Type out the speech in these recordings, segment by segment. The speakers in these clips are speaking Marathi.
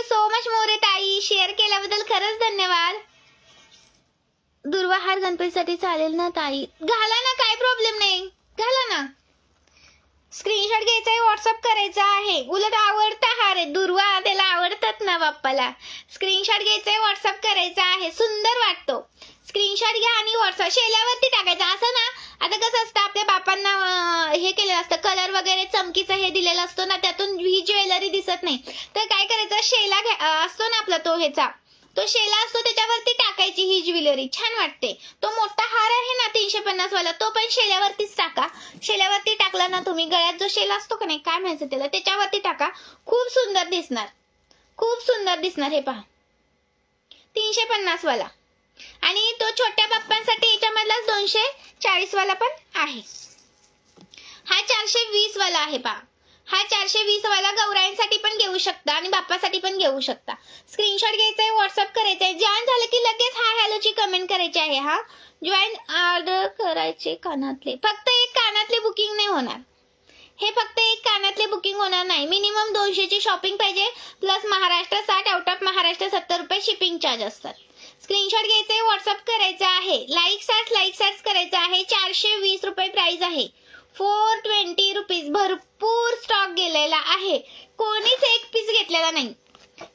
थँक्यू सो मच मोरे ताई, शेअर केल्याबद्दल खरंच धन्यवाद. दुर्वा हार गणपतीसाठी चालेल ना ताई? घाला ना, काय प्रॉब्लेम नाही, घाला ना. स्क्रीनशॉट घ्यायचा आहे, व्हॉट्सअप करायचा आहे. उलट आवडता हार आहे दुर्वा, त्याला आवडतात ना बाप्पाला. स्क्रीनशॉट घ्यायचा आहे, व्हॉट्सअप करायचा आहे. सुंदर वाटतो. स्क्रीनशॉट घ्या आणि व्हॉट्सअप शेल्यावरती टाकायचं. असं ना, आता कसं असतं आपल्या बापांना हे केलेलं असतं, कलर वगैरे चमकीचं हे दिलेलं असतो ना, त्यातून ही ज्वेलरी दिसत नाही. तर काय करायचं, शेला असतो ना आपला तो ह्याचा, तो शेला असतो त्याच्यावरती टाकायची ही ज्वेलरी, छान वाटते. तो मोठा हार आहे ना 350 वाला, तो पण शेल्यावरतीच टाका. शेल्यावरती टाकला ना तुम्ही, गळ्यात जो शेला असतो का नाही, काय म्हणायचं त्याला, त्याच्यावरती टाका. खूप सुंदर दिसणार, खूप सुंदर दिसणार. हे पहा 350 वाला. आणि तो छोट्या बाप्पांसाठी याच्यामधला 240 वाला पण आहे. हा 420 वाला आहे पहा. हा 420 वाला गौराईंसाठी पण घेऊ शकता आणि बाप्पासाठी पण घेऊ शकता. स्क्रीनशॉट घ्यायचा आहे, व्हॉट्सअप करायचा आहे. जॉईन झालं की लगेच हाय हॅलोची कमेंट करायची आहे. हा जॉईन ऑर्डर करायचे कानातले, फक्त एक कानातले बुकिंग नाही होणार. हे फक्त एक कानातले बुकिंग होणार नाही. मिनिमम 200ची शॉपिंग पाहिजे, plus Maharashtra 60, out of Maharashtra 70 रुपये शिपिंग चार्ज असतात. स्क्रीनशॉट घ्यायचे, व्हॉट्सअप करायचा आहे. लाईक सर्च करायचं आहे. 420 रुपये प्राइस आहे. 420 रुपीज. भरपूर स्टॉक गेलेला आहे. कोणीच एक पीस घेतलेला नाही,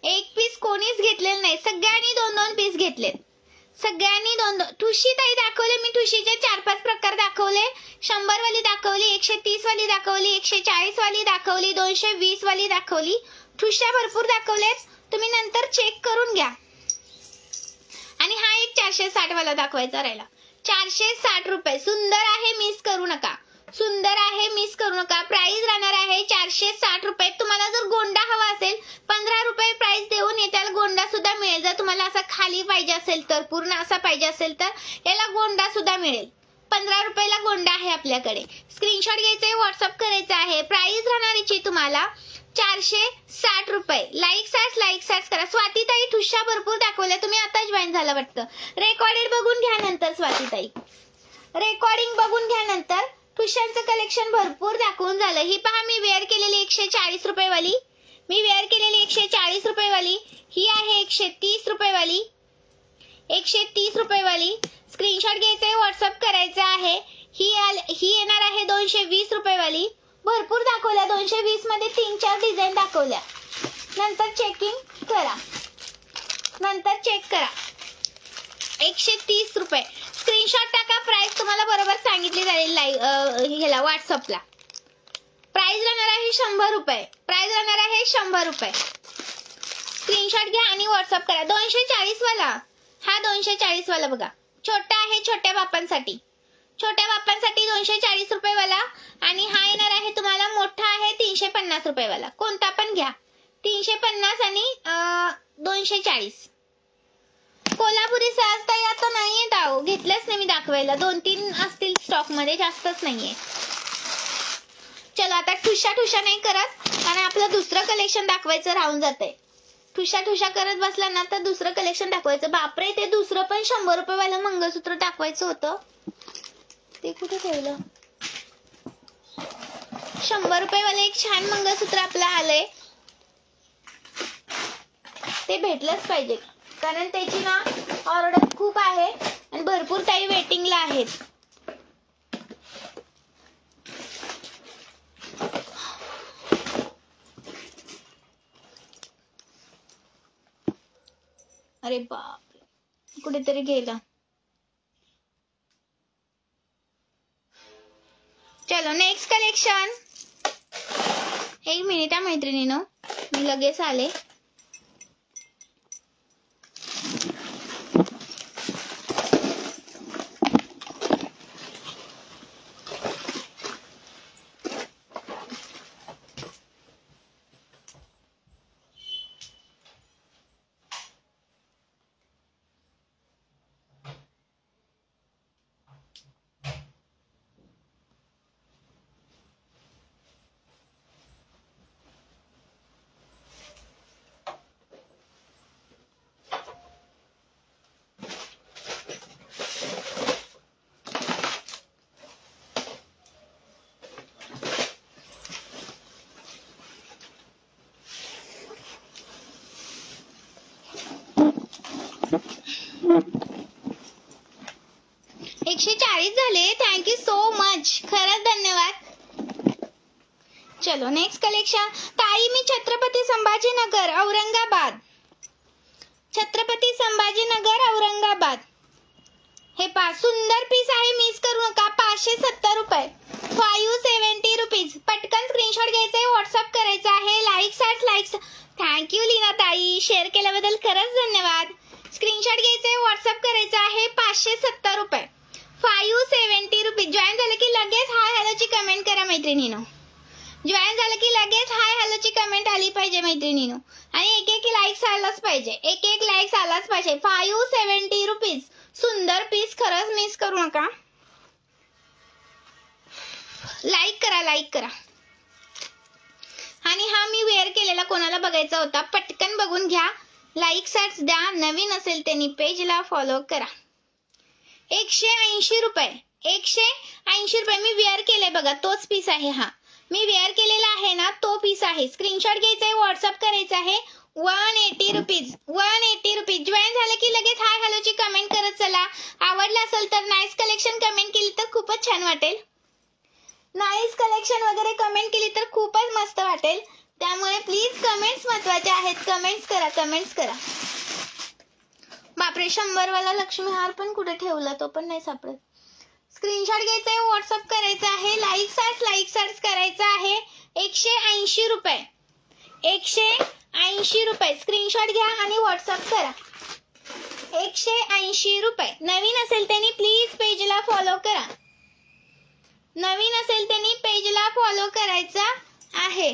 एक पीस कोणीच घेतलेलं नाही. सगळ्यांनी 2-2 पीस घेतलेत. सगळ्यांनी 2-2. ठुशी ताई दाखवले मी, ठुशीचे 4-5 प्रकार दाखवले. 100 वाली दाखवली, 130 वाली दाखवली, 140 वाली दाखवली, 220 वाली दाखवली. ठुश्या भरपूर दाखवलेत, तुम्ही नंतर चेक करून घ्या. आणि हा एक 460 वाला दाखवायचा राहिला. 460 रुपये. सुंदर आहे, मिस करू नका. सुंदर आहे, मिस करू नका. प्राइस राहणार आहे 460 रुपये. तुम्हाला जर गोंडा हवा असेल 15 रुपये प्राइस देऊन याला गोंडा सुद्धा मिळेल. जर तुम्हाला असा खाली पाहिजे असेल तर, पूर्ण असा पाहिजे असेल तर याला गोंडा सुद्धा मिळेल. 15 रुपयाला गोंडा आहे आपल्याकडे. स्क्रीनशॉट घ्यायचा आहे, व्हॉट्सअप करायचा आहे. प्राइस राहणार याची तुम्हाला 460 रुपये. लाईक सर्च करा. स्वातीताई ठुशा भरपूर दाखवल्या, तुम्ही आता जॉईन झाला वाटतं. रेकॉर्डेड बघून घ्या नंतर स्वातीताई, रेकॉर्डिंग बघून घ्या नंतर. ठुशांचं कलेक्शन भरपूर दाखवून झालं. ही पहा मी वेअर केलेली 140 रुपये वाली, मी वेअर केलेली 140 रुपये वाली. ही आहे 130 रुपये वाली, 130 रुपये वाली. स्क्रीनशॉट घ्यायचा आहे, व्हॉट्सअप करायचा आहे. ही येणार आहे 220 रुपये वाली. भरपूर दाखवल्या, 220 मध्ये 3-4 डिझाईन दाखवल्या. नंतर चेकिंग करा, नंतर चेक करा. 130 रुपये. स्क्रीनशॉट टाका, प्राइस तुम्हाला बरोबर सांगितली जाईल ह्याला व्हॉट्सअपला. प्राइस राहणार आहे 100 रुपये. प्राइस राहणार आहे 100 रुपये. स्क्रीनशॉट घ्या आणि व्हॉट्सअप करा. 240 वाला, हा 240 वाला बघा, छोटा आहे छोट्या बाप्पांसाठी. छोट्या बाप्पांसाठी 240 रुपये वाला. आणि हा येणार आहे तुम्हाला मोठा आहे 350 रुपये वाला. कोणता पण घ्या. 350 आणि 240. कोल्हापुरी सहजताई आता नाहीये दाव, घेतलंच नाही मी दाखवायला. 2-3 असतील स्टॉक मध्ये, जास्तच नाहीये. चला आता ठुशा नाही करत, कारण आपलं दुसरं कलेक्शन दाखवायचं राहून जातंय. ठुशा करत बसला ना तर दुसरं कलेक्शन दाखवायचं. बापरे, ते दुसरं पण 100 रुपये वाला मंगळसूत्र दाखवायचं होतं, ते कुठे ठेवलं. 100 रुपये वाले एक छान मंगळसूत्र आपलं आलंय, ते भेटलंच पाहिजे, कारण त्याची ना ऑर्डर खूप आहे आणि भरपूर ताई वेटिंगला आहेत. अरे बाप, कुठेतरी गेला. चलो नेक्स्ट कलेक्शन. एक मिनिट हा मैत्रिणीनो, मी लगेच आले. 140 झाले. थँक्यू सो मच, खरंच धन्यवाद. चलो नेक्स्ट कलेक्शन. ताई मी छत्रपती संभाजीनगर औरंगाबाद. छत्रपती संभाजीनगर औरंगाबाद. हे पा सुंदर पीस आहे, मिस करू नका. 570 रुपये, 570 रुपीज. पटकन स्क्रीनशॉट घ्यायचा आहे, व्हॉट्सअप करायचा आहे. लाईक्स. थँक्यू लीना ताई, शेअर केल्याबद्दल खरंच धन्यवाद. स्क्रीनशॉट घ्यायचा आहे, व्हॉट्सअप करायचा आहे. 570 रुपये, 570 रुपीज. जॉईन झालं की लगेच हाय हॅलोची कमेंट करा मैत्रिणीनो. जॉईन झालं की लगेच हाय हॅलोची कमेंट आली पाहिजे मैत्रिणीनो. आणि एक लाईक्स आलाच पाहिजे, एक लाईक्स आलाच पाहिजे. 570 रुपीज. सुंदर पीस, खरंच मिस करू नका. लाईक करा. आणि हा मी वेअर केलेला कोणाला बघायचा होता, पटकन बघून घ्या. लाईक सॅट्स द्या. नवीन असेल त्यांनी पेजला फॉलो करा. 180 रुपये, 180 रुपये. मी वेअर केलंय बघा, तोच पीस आहे हा. मी वेअर केलेला आहे ना, तो पीस आहे. स्क्रीनशॉट घ्यायचा आहे, व्हॉट्सअप करायचा आहे. 180 रुपीज, 180 रुपीज. जॉईन झालं की लगेच हाय हॅलोची कमेंट करत चला. आवडलं असेल तर नाईस कलेक्शन कमेंट केली तर खूपच छान वाटेल. नाईस कलेक्शन वगैरे कमेंट केली तर खूपच मस्त वाटेल. त्यामुळे प्लीज कमेंट्स महत्वाचे आहेत. कमेंट्स करा. बापरे, 100 वाला लक्ष्मी हार पण कुठे ठेवला, तो पण नाही सापडत. स्क्रीनशॉट घ्यायचा आहे, व्हॉट्सअप करायचा आहे. लाईक करायचा आहे. 180 रुपये, 180 रुपये. स्क्रीनशॉट घ्या आणि व्हॉट्सअप करा. 180 रुपये. नवीन असेल त्यांनी प्लीज पेजला फॉलो करा. करायचा आहे.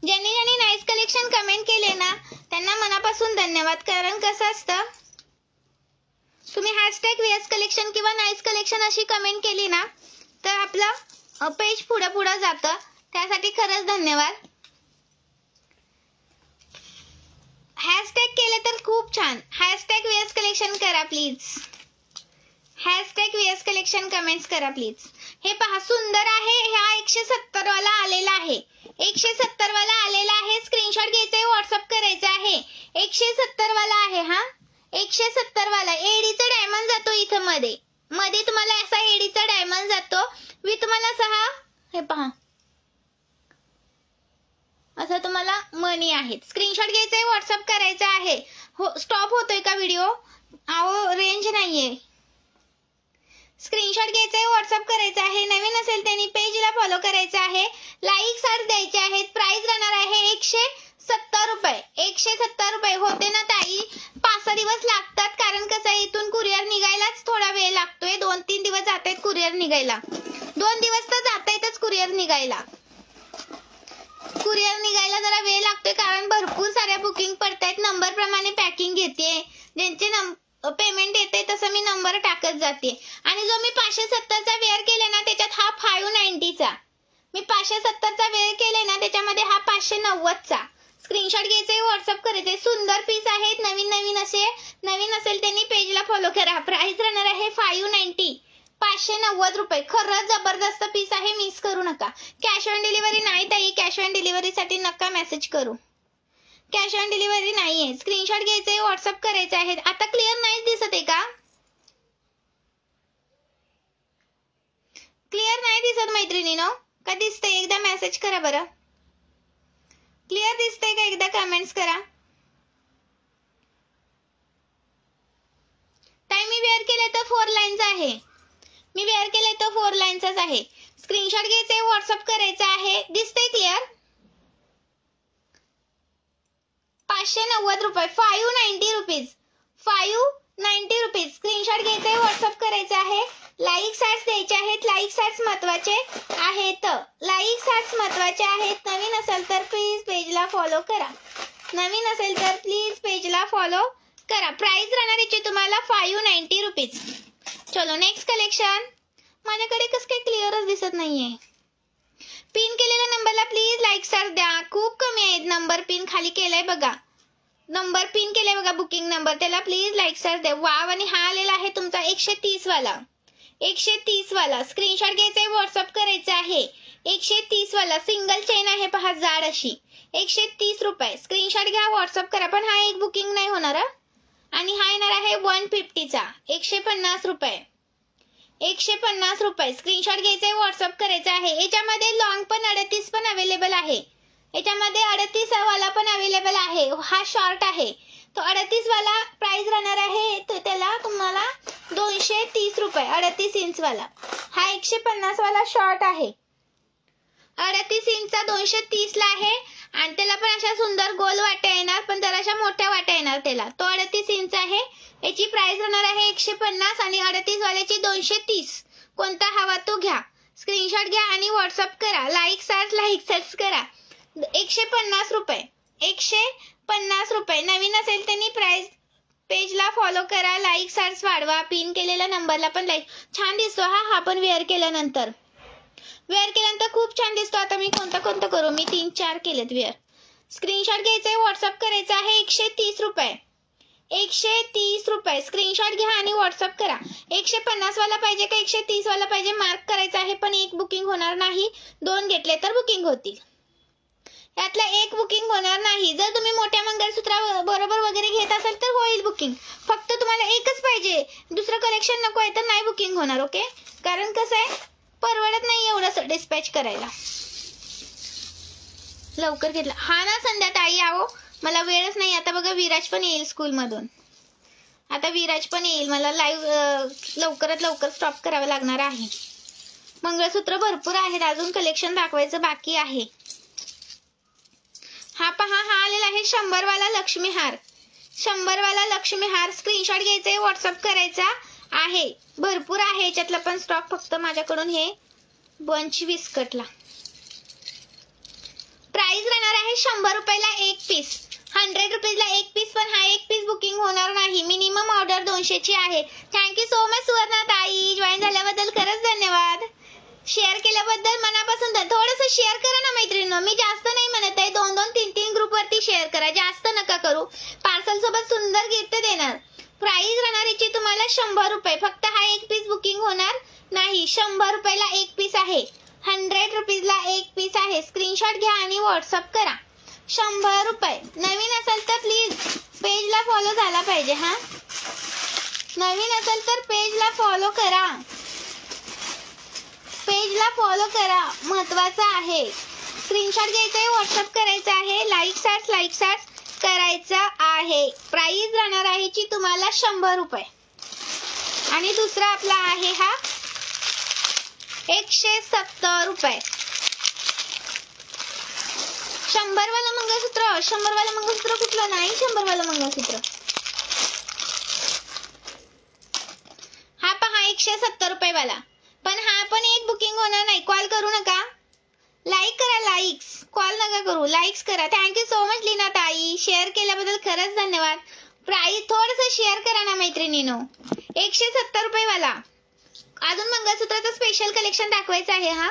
ज्यांनी नाईस कलेक्शन कमेंट केले ना, त्यांना मनापासून धन्यवाद. कारण कसं असतं, तुम्ही हॅशटॅग VS कलेक्शन किंवा नाईस कलेक्शन अशी कमेंट केली ना, तर आपलं पेज पुढे जातं. त्यासाठी खरंच धन्यवाद. हॅशटॅग केले तर खूप छान. हॅशटॅग VS कलेक्शन करा please. Hashtag VS collection comments करा प्लीज. हे पहा, सुंदर आहे. हा 170 वाला आलेला आहे. 170 वाला आलेला आहे. स्क्रीनशॉट घ्यायचा आहे, व्हॉट्सअप करायचा आहे. 170 वाला आहे हा. 170 वाला. एडीचा डायमंड जातो इथं मध्ये तुम्हाला असा एडीचा डायमंड जातो. मी तुम्हाला असा हे पहा, असं तुम्हाला मनी आहेत. स्क्रीनशॉट घ्यायचा आहे, व्हॉट्सअप करायचा आहे. हो, स्टॉप होतोय का व्हिडिओ? अहो रेंज नाहीये. स्क्रीनशॉट घ्यायचा आहे, व्हॉट्सअप करायचा आहे. नवीन असेल त्यांनी पेजला फॉलो करायचं आहे. लाईक सार द्यायचे आहेत. प्राइस राहणार आहे 170 रुपये. 170 रुपये. होते ना ताई, 5-6 दिवस लागतात. कारण कसं आहे, इथून कुरिअर निघायलाच थोडा वेळ लागतोय. 2-3 दिवस जात आहेत कुरिअर निघायला. 2 दिवस तर जात आहेतच कुरिअर निघायला. जरा वेळ लागतोय, कारण भरपूर साऱ्या बुकिंग पडतायत. नंबर प्रमाणे पॅकिंग घेते. ज्यांचे पेमेंट येते तसं मी नंबर टाकत जाते. आणि जो मी 570चा वेअर केले ना, त्याच्यात हा 590चा. मी 570चा वेअर केले ना, त्याच्यामध्ये हा 590चा. स्क्रीनशॉट घ्यायचे, व्हॉट्सअप करायचे. सुंदर पीस आहेत. नवीन असेल त्यांनी पेजला फॉलो करा. प्राइस राहणार आहे 590, 590 रुपये. खरंच जबरदस्त पीस आहे, मिस करू नका. कॅश ऑन डिलिव्हरी नाही ताई. कॅश ऑन डिलिव्हरीसाठी नका मेसेज करू. कॅश ऑन डिलिव्हरी नाहीये. स्क्रीनशॉट घ्यायचे, व्हॉट्सअप करायचे आहेत. आता क्लिअर नाही दिसत आहे का? क्लिअर नाही दिसत मैत्रिणीनो? का दिसतंय? एकदा मेसेज करा बरं. क्लिअर दिसतंय का? एकदा कमेंट्स करा. ताई मी वेअर केले तर 4 लाईन्स आहे. मी वेअर केले तर 4 लाईन्सच आहे. स्क्रीनशॉट घ्यायचे, व्हॉट्सअप करायचा आहे. दिसतंय क्लिअर? 590 रुपये. 590 रुपीज. 590 रुपीज. स्क्रीनशॉट घ्यायचे, व्हॉट्सअप करायचे आहे. लाईक सॅट्स द्यायचे आहेत. लाईक सॅट्स महत्वाचे आहेत. नवीन असेल तर प्लीज पेजला फॉलो करा. प्राइस राहणार याची तुम्हाला 590 रुपीज. चलो नेक्स्ट कलेक्शन. माझ्याकडे कसं काही क्लिअरच दिसत नाहीये. पिन केलेल्या नंबरला प्लीज लाईक सॅट द्या. खूप कमी आहेत नंबर पिन. खाली केलाय बघा, नंबर पिन केलाय बघा. बघा बुकिंग नंबर, त्याला प्लीज लाईक सर द्या. वाव. आणि हा आलेला आहे तुमचा 130 वाला. 130 वाला स्क्रीनशॉट घ्यायचा आहे, व्हॉट्सअप करायचा आहे. 130 वाला सिंगल चेन आहे पहा, जाड अशी. 130 रुपये स्क्रीनशॉट घ्या, व्हॉट्सअप करा. पण हा एक बुकिंग नाही होणार. आणि हा येणार आहे 150चा 150 रुपये. 150 रुपये स्क्रीनशॉट घ्यायचा आहे, व्हॉट्सअप करायचा आहे. याच्यामध्ये लॉंग पण 38 पण अवेलेबल आहे. याच्यामध्ये 38 वाला पण अवेलेबल आहे. हा शॉर्ट आहे. तो 38 वाला प्राइस राहणार आहे, तो त्याला तुम्हाला 230 रुपये. 38 इंच वाला. हा 150 वाला शॉर्ट आहे. 38 इंचचा 230 ला आहे. आणि त्याला पण अशा सुंदर गोल वाट्या येणार, पण जरा अशा मोठ्या वाट्या येणार त्याला. तो 38 इंच आहे. याची प्राइस राहणार आहे 150 आणि 38 वाल्याची 230. कोणता हवा तो घ्या. स्क्रीनशॉट घ्या आणि व्हॉट्सअप करा. लाईक सर्च करा. 150 रुपये. 150 रुपये. नवीन असेल त्यांनी प्राइस पेजला फॉलो करा. लाईक सर्च वाढवा. पिन केलेल्या नंबरला पण लाईक. छान दिसतो हा पण वेअर केल्यानंतर. खूप छान दिसतो. आता मी कोणतं करू. मी 3-4 केलेत वेअर. स्क्रीनशॉट घ्यायचा आहे, व्हॉट्सअप करायचा आहे. 130 रुपये. 130 रुपये स्क्रीनशॉट घ्या आणि व्हॉट्सअप करा. 150 वाला पाहिजे का 130 वाला पाहिजे मार्क करायचा आहे. पण एक बुकिंग होणार नाही. 2 घेतले तर बुकिंग होतील. यातला एक बुकिंग होणार नाही. जर तुम्ही मोठ्या मंगळसूत्रा बरोबर वगैरे घेत असाल तर होईल बुकिंग. फक्त तुम्हाला एकच पाहिजे, दुसरं कलेक्शन नको आहे तर नाही बुकिंग होणार. ओके. कारण कसं आहे, परवडत नाही एवढं डिस्पॅच करायला. लवकर घेतला हा ना संध्याताई. आहो मला वेळच नाही. आता बघा विराज पण येईल स्कूलमधून. मला लाईव्ह लवकरात लवकर स्टॉप करावं लागणार आहे. मंगळसूत्र भरपूर आहेत, अजून कलेक्शन दाखवायचं बाकी आहे. हा पहा, हा आलेला आहे 100 वाला लक्ष्मी हार. 100 वाला लक्ष्मी हार स्क्रीनशॉट घ्यायचा आहे, व्हॉट्सअप करायचा आहे. भरपूर आहे याच्यातला पण स्टॉक. फक्त माझ्याकडून हे बंच बिस्कटला प्राइस राहणार आहे 100 रुपयाला एक पीस. 100 रुपीजला एक पीस. पण हा एक पीस बुकिंग होणार नाही. मिनिमम ऑर्डर 200 ची आहे. थँक्यू सो मच सुवर्णा ताई. जॉईन झाल्याबद्दल खरंच धन्यवाद. शेअर केल्याबद्दल मनापासून थोडंसं शेअर करा ना मैत्रिणींनो. मी जास्त नाही म्हणत आहे. 2-2, 3-3 ग्रुप वरती शेअर करा. जास्त नका करू. पार्सल सोबत सुंदर गिफ्ट देणार. प्राइस राहणार याची तुम्हाला 100 रुपये. फक्त हा एक पीस बुकिंग होणार नाही. 100 रुपयाला एक पीस आहे. 100 रुपीजला एक पीस आहे. स्क्रीनशॉट घ्या आणि व्हॉट्सअप करा. 100 रुपये. नवीन असेल तर प्लीज पेजला फॉलो झाला पाहिजे. हा नवीन असेल तर पेजला फॉलो करा. महत्वाचं आहे. स्क्रीनशॉट घ्यायचा आहे, व्हॉट्सअप करायचा आहे. लाईक सर्च करायचं आहे. प्राइस राहणार आहे ची तुम्हाला 100 रुपये. आणि दुसरा आपला आहे हा 170 रुपये. 100 वाला मंगळसूत्र कुठलं नाही. 100 वाला मंगळसूत्र हा पहा 170 रुपये वाला. पण हा पण एक बुकिंग होणार नाही. कॉल करू नका. लाईक करा. लाईक्स कॉल नका करू. लाईक्स करा. थँक्यू सो मच लीना ताई. शेअर केल्याबद्दल खरंच धन्यवाद. प्राइस थोडंसं शेअर करा ना मैत्रिणींनो. 170 रुपये वाला. अजून मंगळसूत्राचं स्पेशल कलेक्शन दाखवायचं आहे. हा